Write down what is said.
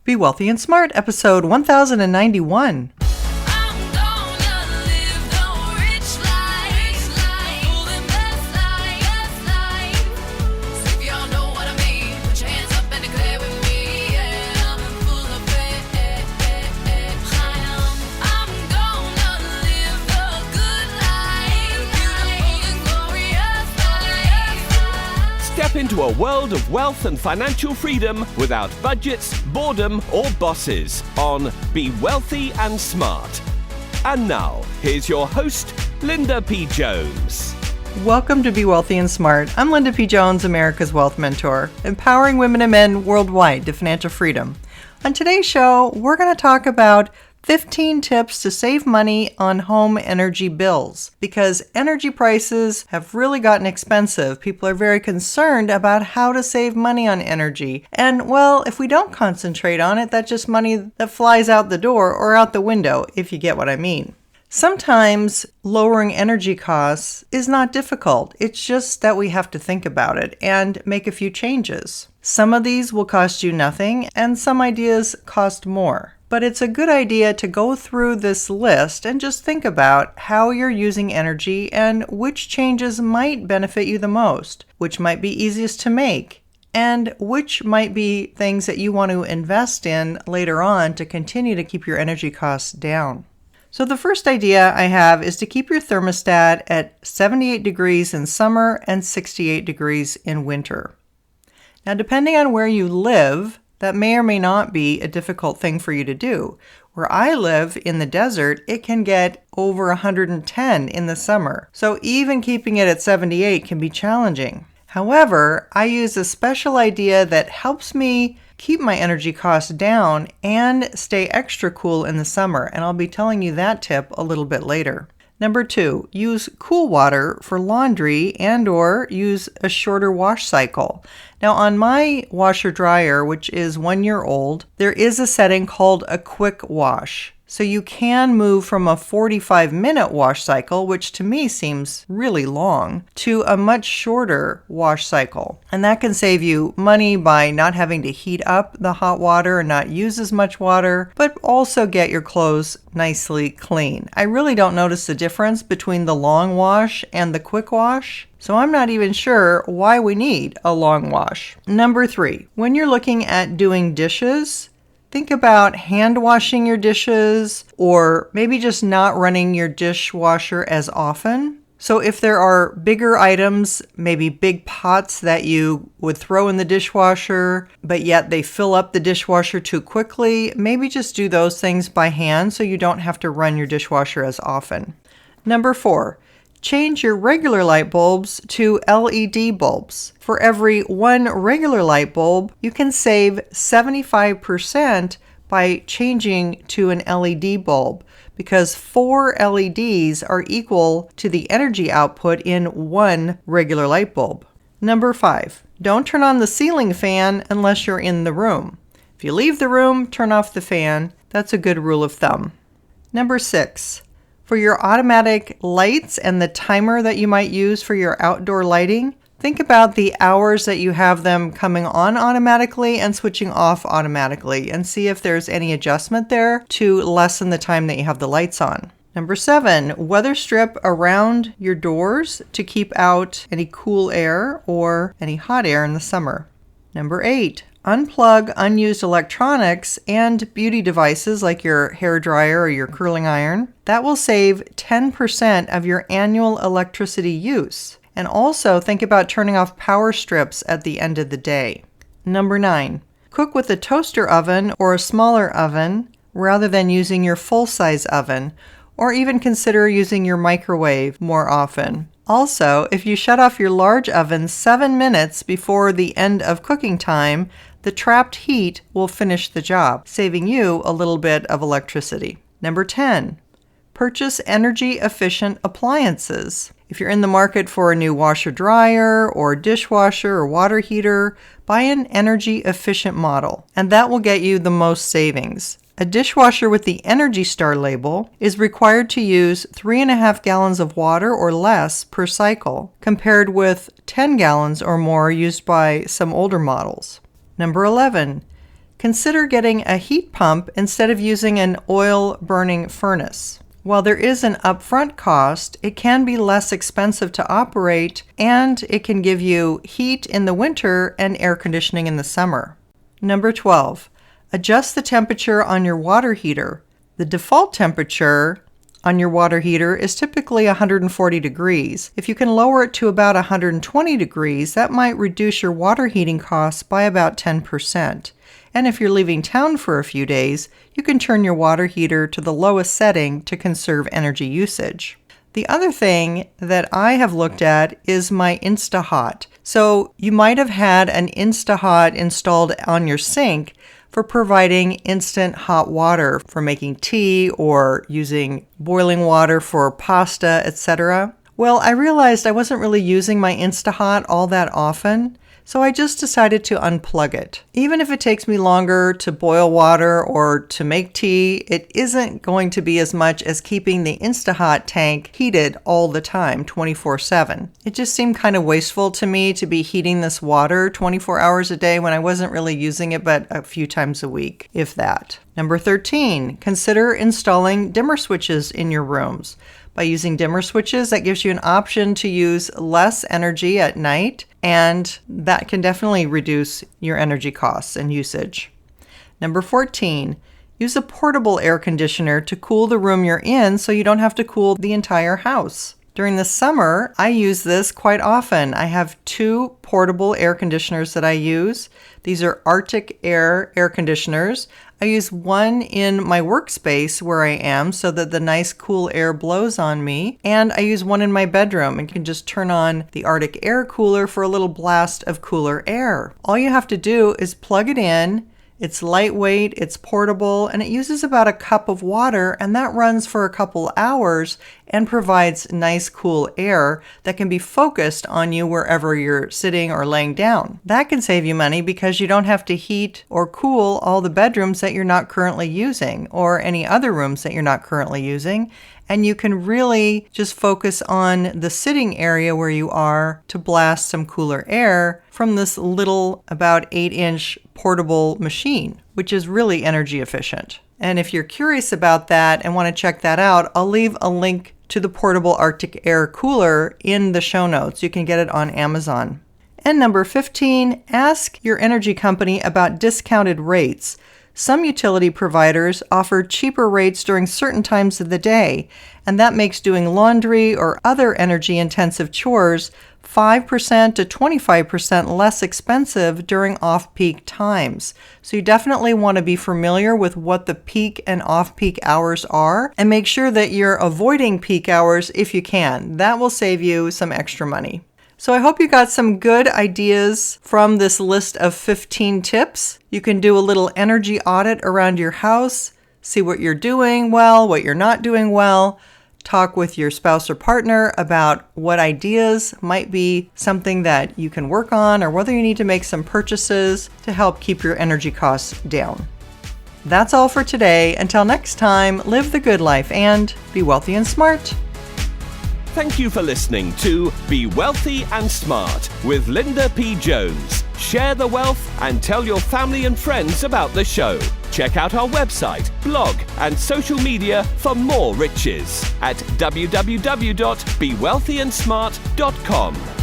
Be Wealthy and Smart, episode 1091. Step into a world of wealth and financial freedom without budgets, boredom, or bosses on Be Wealthy and Smart. And now, here's your host, Linda P. Jones. Welcome to Be Wealthy and Smart. I'm Linda P. Jones, America's Wealth Mentor, empowering women and men worldwide to financial freedom. On today's show, we're going to talk about 15 tips to save money on home energy bills. Because energy prices have really gotten expensive, people are very concerned about how to save money on energy. And well, if we don't concentrate on it, that's just money that flies out the door or out the window, if you get what I mean. Sometimes lowering energy costs is not difficult. It's just that we have to think about it and make a few changes. Some of these will cost you nothing, and some ideas cost more. But it's a good idea to go through this list and just think about how you're using energy and which changes might benefit you the most, which might be easiest to make, and which might be things that you want to invest in later on to continue to keep your energy costs down. So the first idea I have is to keep your thermostat at 78 degrees in summer and 68 degrees in winter. Now, depending on where you live, that may or may not be a difficult thing for you to do. Where I live in the desert, it can get over 110 in the summer. So even keeping it at 78 can be challenging. However, I use a special idea that helps me keep my energy costs down and stay extra cool in the summer. And I'll be telling you that tip a little bit later. Number 2, use cool water for laundry and/or use a shorter wash cycle. Now on my washer dryer, which is 1 year old, there is a setting called a quick wash. So you can move from a 45-minute wash cycle, which to me seems really long, to a much shorter wash cycle. And that can save you money by not having to heat up the hot water and not use as much water, but also get your clothes nicely clean. I really don't notice the difference between the long wash and the quick wash. So I'm not even sure why we need a long wash. Number 3, when you're looking at doing dishes, think about hand washing your dishes or maybe just not running your dishwasher as often. So if there are bigger items, maybe big pots that you would throw in the dishwasher, but yet they fill up the dishwasher too quickly, maybe just do those things by hand so you don't have to run your dishwasher as often. Number 4, change your regular light bulbs to LED bulbs. For every one regular light bulb, you can save 75% by changing to an LED bulb because 4 LEDs are equal to the energy output in one regular light bulb. Number 5, don't turn on the ceiling fan unless you're in the room. If you leave the room, turn off the fan. That's a good rule of thumb. Number 6, for your automatic lights and the timer that you might use for your outdoor lighting, think about the hours that you have them coming on automatically and switching off automatically and see if there's any adjustment there to lessen the time that you have the lights on. Number 7, weather strip around your doors to keep out any cool air or any hot air in the summer. Number 8, unplug unused electronics and beauty devices like your hair dryer or your curling iron. That will save 10% of your annual electricity use. And also think about turning off power strips at the end of the day. Number 9, cook with a toaster oven or a smaller oven rather than using your full-size oven, or even consider using your microwave more often. Also, if you shut off your large oven 7 minutes before the end of cooking time, the trapped heat will finish the job, saving you a little bit of electricity. Number 10, purchase energy-efficient appliances. If you're in the market for a new washer dryer or dishwasher or water heater, buy an energy-efficient model, and that will get you the most savings. A dishwasher with the Energy Star label is required to use 3.5 gallons of water or less per cycle, compared with 10 gallons or more used by some older models. Number 11, consider getting a heat pump instead of using an oil-burning furnace. While there is an upfront cost, it can be less expensive to operate, and it can give you heat in the winter and air conditioning in the summer. Number 12, adjust the temperature on your water heater. The default temperature on your water heater is typically 140 degrees. If you can lower it to about 120 degrees, that might reduce your water heating costs by about 10%. And if you're leaving town for a few days, you can turn your water heater to the lowest setting to conserve energy usage. The other thing that I have looked at is my InstaHot. So you might have had an InstaHot installed on your sink for providing instant hot water for making tea or using boiling water for pasta, etc. Well, I realized I wasn't really using my InstaHot all that often, so I just decided to unplug it. Even if it takes me longer to boil water or to make tea, it isn't going to be as much as keeping the InstaHot tank heated all the time, 24/7. It just seemed kind of wasteful to me to be heating this water 24 hours a day when I wasn't really using it but a few times a week, if that. Number 13, consider installing dimmer switches in your rooms. By using dimmer switches, that gives you an option to use less energy at night, and that can definitely reduce your energy costs and usage. Number 14, use a portable air conditioner to cool the room you're in so you don't have to cool the entire house. During the summer, I use this quite often. I have 2 portable air conditioners that I use. These are Arctic air conditioners. I use one in my workspace where I am so that the nice cool air blows on me, and I use one in my bedroom and can just turn on the Arctic air cooler for a little blast of cooler air. All you have to do is plug it in. It's lightweight, it's portable, and it uses about a cup of water, and that runs for a couple hours and provides nice cool air that can be focused on you wherever you're sitting or laying down. That can save you money because you don't have to heat or cool all the bedrooms that you're not currently using or any other rooms that you're not currently using. And you can really just focus on the sitting area where you are to blast some cooler air from this little about 8-inch portable machine, which is really energy efficient. And if you're curious about that and want to check that out, I'll leave a link to the portable Arctic air cooler in the show notes. You can get it on Amazon. And number 15, ask your energy company about discounted rates. Some utility providers offer cheaper rates during certain times of the day, and that makes doing laundry or other energy-intensive chores 5% to 25% less expensive during off-peak times. So you definitely want to be familiar with what the peak and off-peak hours are, and make sure that you're avoiding peak hours if you can. That will save you some extra money. So I hope you got some good ideas from this list of 15 tips. You can do a little energy audit around your house, see what you're doing well, what you're not doing well, talk with your spouse or partner about what ideas might be something that you can work on or whether you need to make some purchases to help keep your energy costs down. That's all for today. Until next time, live the good life and be wealthy and smart. Thank you for listening to Be Wealthy and Smart with Linda P. Jones. Share the wealth and tell your family and friends about the show. Check out our website, blog, and social media for more riches at www.bewealthyandsmart.com.